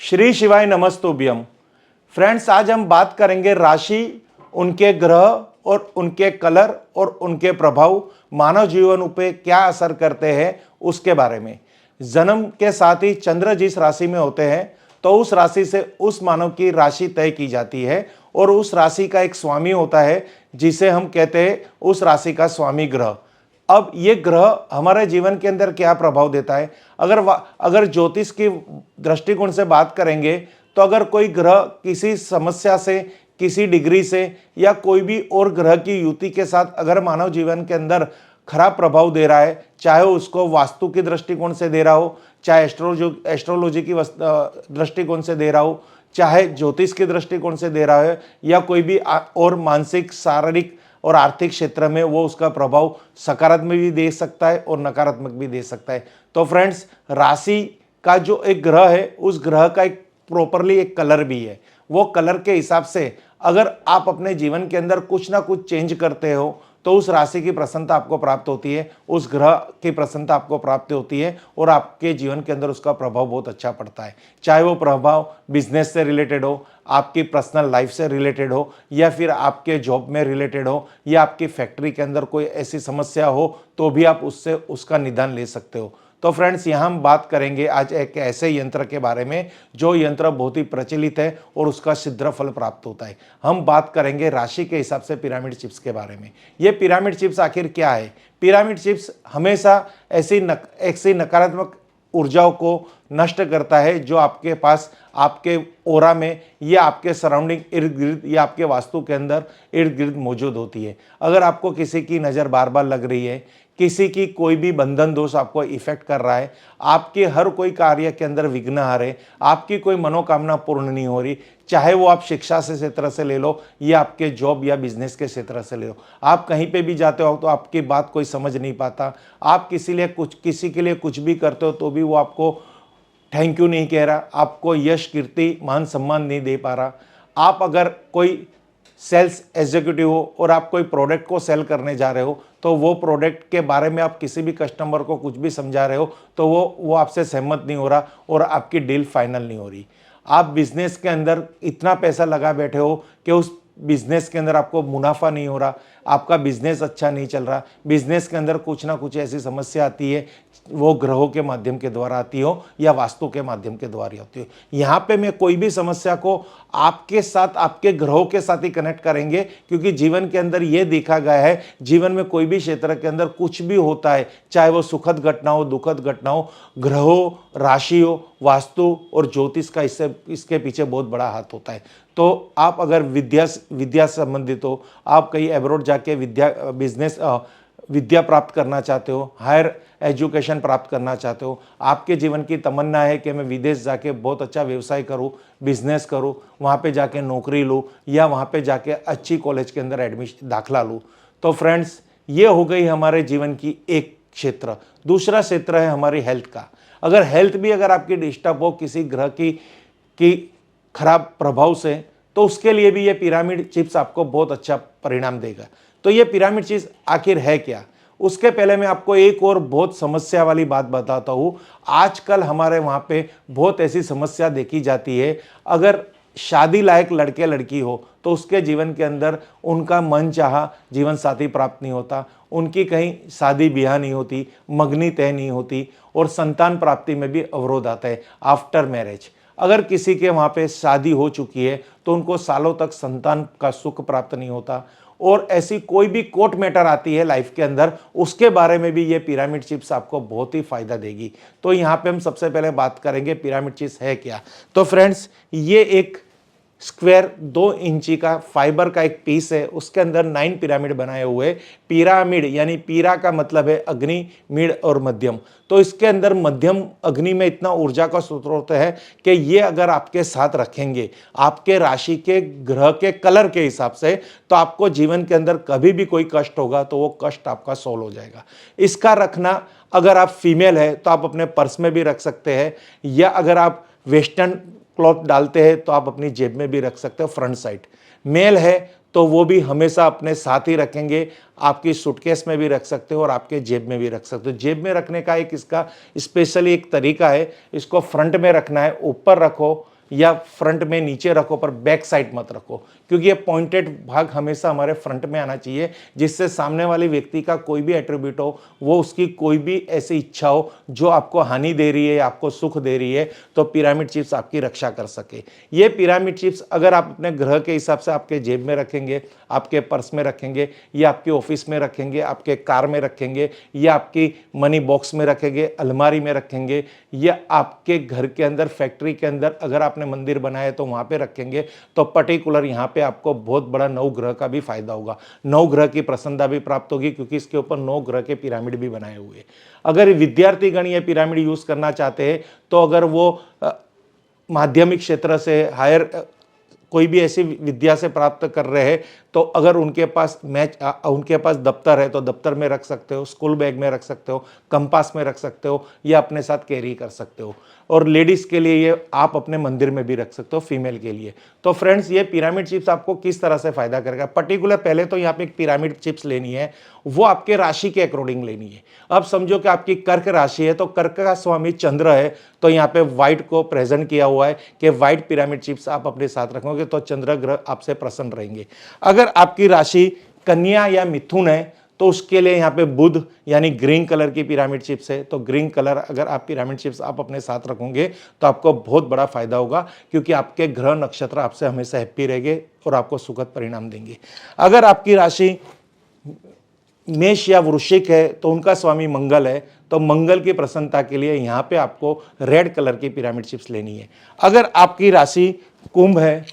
श्री शिवाय नमस्तुभ्यम। फ्रेंड्स, आज हम बात करेंगे राशि, उनके ग्रह और उनके कलर और उनके प्रभाव मानव जीवन पे क्या असर करते हैं उसके बारे में। जन्म के साथ ही चंद्र जिस राशि में होते हैं तो उस राशि से उस मानव की राशि तय की जाती है और उस राशि का एक स्वामी होता है जिसे हम कहते हैं उस राशि का स्वामी ग्रह। अब ये ग्रह हमारे जीवन के अंदर क्या प्रभाव देता है, अगर ज्योतिष की दृष्टिकोण से बात करेंगे तो अगर कोई ग्रह किसी समस्या से, किसी डिग्री से या कोई भी और ग्रह की युति के साथ अगर मानव जीवन के अंदर खराब प्रभाव दे रहा है, चाहे उसको वास्तु की दृष्टिकोण से दे रहा हो, चाहे एस्ट्रोलॉजी की दृष्टिकोण से दे रहा हो, चाहे ज्योतिष के दृष्टिकोण से दे रहा है या कोई भी और मानसिक, शारीरिक और आर्थिक क्षेत्र में, वो उसका प्रभाव सकारात्मक भी दे सकता है और नकारात्मक भी दे सकता है। तो फ्रेंड्स, राशि का जो एक ग्रह है उस ग्रह का एक प्रॉपरली एक कलर भी है। वो कलर के हिसाब से अगर आप अपने जीवन के अंदर कुछ ना कुछ चेंज करते हो तो उस राशि की प्रसन्नता आपको प्राप्त होती है, उस ग्रह की प्रसन्नता आपको प्राप्त होती है और आपके जीवन के अंदर उसका प्रभाव बहुत अच्छा पड़ता है। चाहे वो प्रभाव बिजनेस से रिलेटेड हो, आपकी पर्सनल लाइफ से रिलेटेड हो, या फिर आपके जॉब में रिलेटेड हो, या आपकी फैक्ट्री के अंदर कोई ऐसी समस्या हो तो भी आप उससे उसका निदान ले सकते हो। तो फ्रेंड्स, यहाँ हम बात करेंगे आज एक ऐसे यंत्र के बारे में जो यंत्र बहुत ही प्रचलित है और उसका शीघ्र फल प्राप्त होता है। हम बात करेंगे राशि के हिसाब से पिरामिड चिप्स के बारे में। ये पिरामिड चिप्स आखिर क्या है? पिरामिड चिप्स हमेशा ऐसी नकारात्मक ऊर्जाओं को नष्ट करता है जो आपके पास, आपके ओरा में या आपके सराउंडिंग इर्द गिर्द या आपके वास्तु के अंदर इर्द गिर्द मौजूद होती है। अगर आपको किसी की नज़र बार बार लग रही है, किसी की कोई भी बंधन दोष आपको इफेक्ट कर रहा है, आपके हर कोई कार्य के अंदर विघ्न आ रहे, आपकी कोई मनोकामना पूर्ण नहीं हो रही, चाहे वो आप शिक्षा से क्षेत्र से ले लो या आपके जॉब या बिजनेस के क्षेत्र से ले लो, आप कहीं पे भी जाते हो तो आपकी बात कोई समझ नहीं पाता, आप किसी के लिए कुछ भी करते हो तो भी वो आपको थैंक यू नहीं कह रहा, आपको यश, कीर्ति, मान सम्मान नहीं दे पा रहा। आप अगर कोई सेल्स एग्जीक्यूटिव हो और आप कोई प्रोडक्ट को सेल करने जा रहे हो तो वो प्रोडक्ट के बारे में आप किसी भी कस्टमर को कुछ भी समझा रहे हो तो वो आपसे सहमत नहीं हो रहा और आपकी डील फाइनल नहीं हो रही। आप बिजनेस के अंदर इतना पैसा लगा बैठे हो कि उस बिजनेस के अंदर आपको मुनाफा नहीं हो रहा, आपका बिजनेस अच्छा नहीं चल रहा, बिजनेस के अंदर कुछ ना कुछ ऐसी समस्या आती है, वो ग्रहों के माध्यम के द्वारा आती हो या वास्तु के माध्यम के द्वारा आती हो। यहाँ पे मैं कोई भी समस्या को आपके साथ, आपके ग्रहों के साथ ही कनेक्ट करेंगे, क्योंकि जीवन के अंदर ये देखा गया है, जीवन में कोई भी क्षेत्र के अंदर कुछ भी होता है, चाहे वो सुखद घटना हो, दुखद घटना हो, ग्रहों, राशि हो, वास्तु और ज्योतिष का इसके पीछे बहुत बड़ा हाथ होता है। तो आप अगर विद्या संबंधित हो, आप कहीं एब्रॉड जाके विद्या प्राप्त करना चाहते हो, हायर एजुकेशन प्राप्त करना चाहते हो, आपके जीवन की तमन्ना है कि मैं विदेश जाके बहुत अच्छा व्यवसाय करूं, बिजनेस करूं, वहाँ पे जाके नौकरी लूं या वहाँ पे जाके अच्छी कॉलेज के अंदर दाखला लूं, तो फ्रेंड्स, ये हो गई हमारे जीवन की एक क्षेत्र। दूसरा क्षेत्र है हमारी हेल्थ का। अगर हेल्थ भी अगर आपकी डिस्टर्ब हो किसी ग्रह की खराब प्रभाव से, तो उसके लिए भी ये पिरामिड चिप्स आपको बहुत अच्छा परिणाम देगा। तो ये पिरामिड चिप्स आखिर है क्या? उसके पहले मैं आपको एक और बहुत समस्या वाली बात बताता हूँ। आजकल हमारे वहाँ पे बहुत ऐसी समस्या देखी जाती है, अगर शादी लायक लड़के लड़की हो तो उसके जीवन के अंदर उनका मन चाहा जीवन साथी प्राप्त नहीं होता, उनकी कहीं शादी ब्याह नहीं होती, मंगनी तय नहीं होती और संतान प्राप्ति में भी अवरोध आता है आफ्टर मैरिज। अगर किसी के वहाँ पे शादी हो चुकी है तो उनको सालों तक संतान का सुख प्राप्त नहीं होता, और ऐसी कोई भी कोर्ट मैटर आती है लाइफ के अंदर, उसके बारे में भी ये पिरामिड चिप्स आपको बहुत ही फायदा देगी। तो यहाँ पे हम सबसे पहले बात करेंगे पिरामिड चिप्स है क्या। तो फ्रेंड्स, ये एक स्क्वायर 2 इंची का फाइबर का एक पीस है, उसके अंदर 9 पिरामिड बनाए हुए। पिरामिड यानी पीरा का मतलब है अग्नि, मिड और मध्यम। तो इसके अंदर मध्यम अग्नि में इतना ऊर्जा का स्रोत है कि ये अगर आपके साथ रखेंगे आपके राशि के ग्रह के कलर के हिसाब से, तो आपको जीवन के अंदर कभी भी कोई कष्ट होगा तो वो कष्ट आपका सॉल्व हो जाएगा। इसका रखना, अगर आप फीमेल है तो आप अपने पर्स में भी रख सकते हैं, या अगर आप वेस्टर्न क्लॉथ डालते हैं तो आप अपनी जेब में भी रख सकते हो फ्रंट साइड। मेल है तो वो भी हमेशा अपने साथ ही रखेंगे, आपकी सूटकेस में भी रख सकते हो और आपके जेब में भी रख सकते हो। जेब में रखने का एक इसका स्पेशली एक तरीका है, इसको फ्रंट में रखना है, ऊपर रखो, या फ्रंट में नीचे रखो, पर बैक साइड मत रखो, क्योंकि ये पॉइंटेड भाग हमेशा हमारे फ्रंट में आना चाहिए, जिससे सामने वाले व्यक्ति का कोई भी एट्रीब्यूट हो, वो उसकी कोई भी ऐसी इच्छा हो जो आपको हानि दे रही है, आपको सुख दे रही है, तो पिरामिड चिप्स आपकी रक्षा कर सके। ये पिरामिड चिप्स अगर आप अपने ग्रह के हिसाब से आपके जेब में रखेंगे, आपके पर्स में रखेंगे, या आपके ऑफिस में रखेंगे, आपके कार में रखेंगे, या आपकी मनी बॉक्स में रखेंगे, अलमारी में रखेंगे, या आपके घर के अंदर, फैक्ट्री के अंदर अगर आपने मंदिर बनाया है तो वहां पे रखेंगे, तो पर्टिकुलर यहाँ पे आपको बहुत बड़ा नवग्रह का भी फायदा होगा, नवग्रह की प्रसन्नता भी प्राप्त होगी, क्योंकि इसके ऊपर 9 ग्रह के पिरामिड भी बनाए हुए हैं। अगर विद्यार्थीगण ये पिरामिड यूज करना चाहते हैं, तो अगर वो माध्यमिक क्षेत्र से हायर कोई भी ऐसी विद्या से प्राप्त कर रहे हैं, तो अगर उनके पास उनके पास दफ्तर है तो दफ्तर में रख सकते हो, स्कूल बैग में रख सकते हो, कंपास में रख सकते हो, या अपने साथ कैरी कर सकते हो। और लेडीज के लिए ये आप अपने मंदिर में भी रख सकते हो, फीमेल के लिए। तो फ्रेंड्स, ये पिरामिड चिप्स आपको किस तरह से फायदा करेगा, पर्टिकुलर पहले तो यहाँ पे एक पिरामिड चिप्स लेनी है, वो आपके राशि के अकॉर्डिंग लेनी है। अब समझो कि आपकी कर्क राशि है, तो कर्क का स्वामी चंद्र है, तो यहाँ पे व्हाइट को प्रेजेंट किया हुआ है कि व्हाइट पिरामिड चिप्स आप अपने साथ रखोगे तो चंद्र ग्रह आपसे प्रसन्न रहेंगे। अगर आपकी राशि कन्या या मिथुन है, तो उसके लिए यहाँ पे बुध यानी ग्रीन कलर की पिरामिड चिप्स है, तो ग्रीन कलर अगर आप पिरामिड चिप्स आप अपने साथ रखोगे तो आपको बहुत बड़ा फायदा होगा, क्योंकि आपके ग्रह नक्षत्र आपसे हमेशा हैप्पी रहेंगे और आपको सुखद परिणाम देंगे। अगर आपकी राशि मेष या वृश्चिक है, तो उनका स्वामी मंगल है, तो मंगल की प्रसन्नता के लिए यहाँ पे आपको रेड कलर की पिरामिड चिप्स लेनी है। अगर आपकी राशि कुंभ है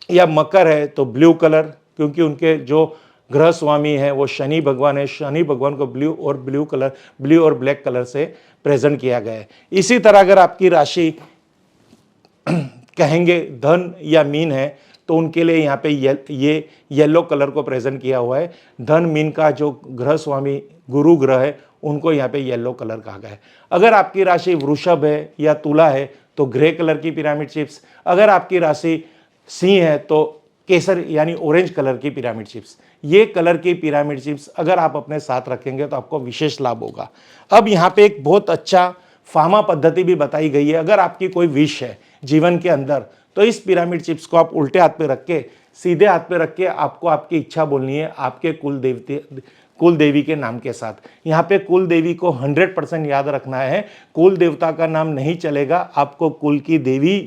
या मकर है, तो ब्लू कलर, क्योंकि उनके जो ग्रह स्वामी है वो शनि भगवान है, शनि भगवान को ब्लू और ब्लैक कलर से प्रेजेंट किया गया है। इसी तरह अगर आपकी राशि कहेंगे धन या मीन है, तो उनके लिए यहाँ पे ये येलो कलर को प्रेजेंट किया हुआ है। धन मीन का जो ग्रह स्वामी गुरु ग्रह है, उनको यहाँ पे येलो कलर कहा गया है। अगर आपकी राशि वृषभ है या तुला है, तो ग्रे कलर की पिरामिड चिप्स। अगर आपकी राशि सिंह है, तो केसर यानी ऑरेंज कलर की पिरामिड चिप्स। ये कलर की पिरामिड चिप्स अगर आप अपने साथ रखेंगे तो आपको विशेष लाभ होगा। अब यहाँ पे एक बहुत अच्छा फार्मा पद्धति भी बताई गई है। अगर आपकी कोई विश है जीवन के अंदर, तो इस पिरामिड चिप्स को आप उल्टे हाथ पे रख के, सीधे हाथ पे रख के आपको आपकी इच्छा बोलनी है आपके कुल देवी के नाम के साथ। यहाँ पे कुल देवी को 100% याद रखना है। कुल देवता का नाम नहीं चलेगा, आपको कुल की देवी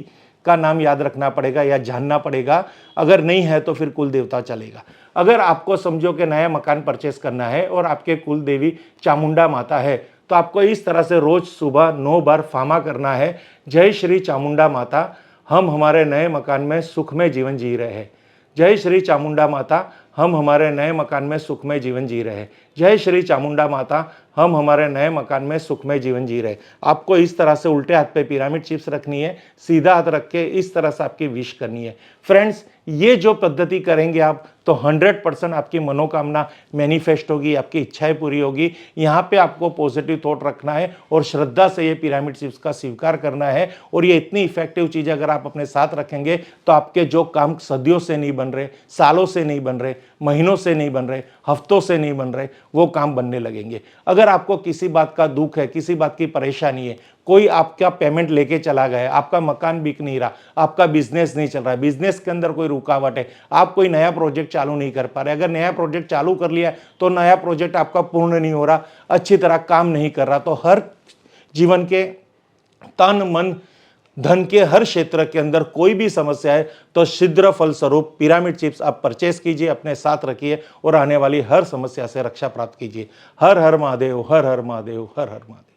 का नाम याद रखना पड़ेगा या जानना पड़ेगा। अगर नहीं है तो फिर कुल देवता चलेगा। अगर आपको समझो कि नया मकान परचेस करना है और आपके कुल देवी चामुंडा माता है, तो आपको इस तरह से रोज सुबह 9 बार फामा करना है, जय श्री चामुंडा माता, हम हमारे नए मकान में सुखमय जीवन जी रहे हैं। जय श्री चामुंडा माता, हम हमारे नए मकान में सुखमय जीवन जी रहे हैं। जय श्री चामुंडा माता, हम हमारे नए मकान में सुखमय जीवन जी रहे। आपको इस तरह से उल्टे हाथ पे पिरामिड चिप्स रखनी है, सीधा हाथ रख के इस तरह से आपकी विश करनी है। फ्रेंड्स, ये जो पद्धति करेंगे आप, तो 100% आपकी मनोकामना मैनिफेस्ट होगी, आपकी इच्छाएं पूरी होगी। यहाँ पे आपको पॉजिटिव थॉट रखना है और श्रद्धा से ये पिरामिड चिप्स का स्वीकार करना है। और ये इतनी इफेक्टिव चीज़ अगर आप अपने साथ रखेंगे, तो आपके जो काम सदियों से नहीं बन रहे, सालों से नहीं बन रहे, महीनों से नहीं बन रहे, हफ्तों से नहीं बन रहे, वो काम बनने लगेंगे। अगर आपको किसी बात का दुख है, किसी बात की परेशानी है, कोई आपका पेमेंट लेके चला गया, आपका मकान बिक नहीं रहा, आपका बिजनेस नहीं चल रहा है, बिजनेस के अंदर कोई रुकावट है, आप कोई नया प्रोजेक्ट चालू नहीं कर पा रहे, अगर नया प्रोजेक्ट चालू कर लिया तो नया प्रोजेक्ट आपका पूर्ण नहीं हो रहा, अच्छी तरह काम नहीं कर रहा, तो हर जीवन के तन मन धन के हर क्षेत्र के अंदर कोई भी समस्या है, तो शीघ्र फल स्वरूप पिरामिड चिप्स आप परचेस कीजिए, अपने साथ रखिए और आने वाली हर समस्या से रक्षा प्राप्त कीजिए। हर हर महादेव, हर हर महादेव, हर हर महादेव।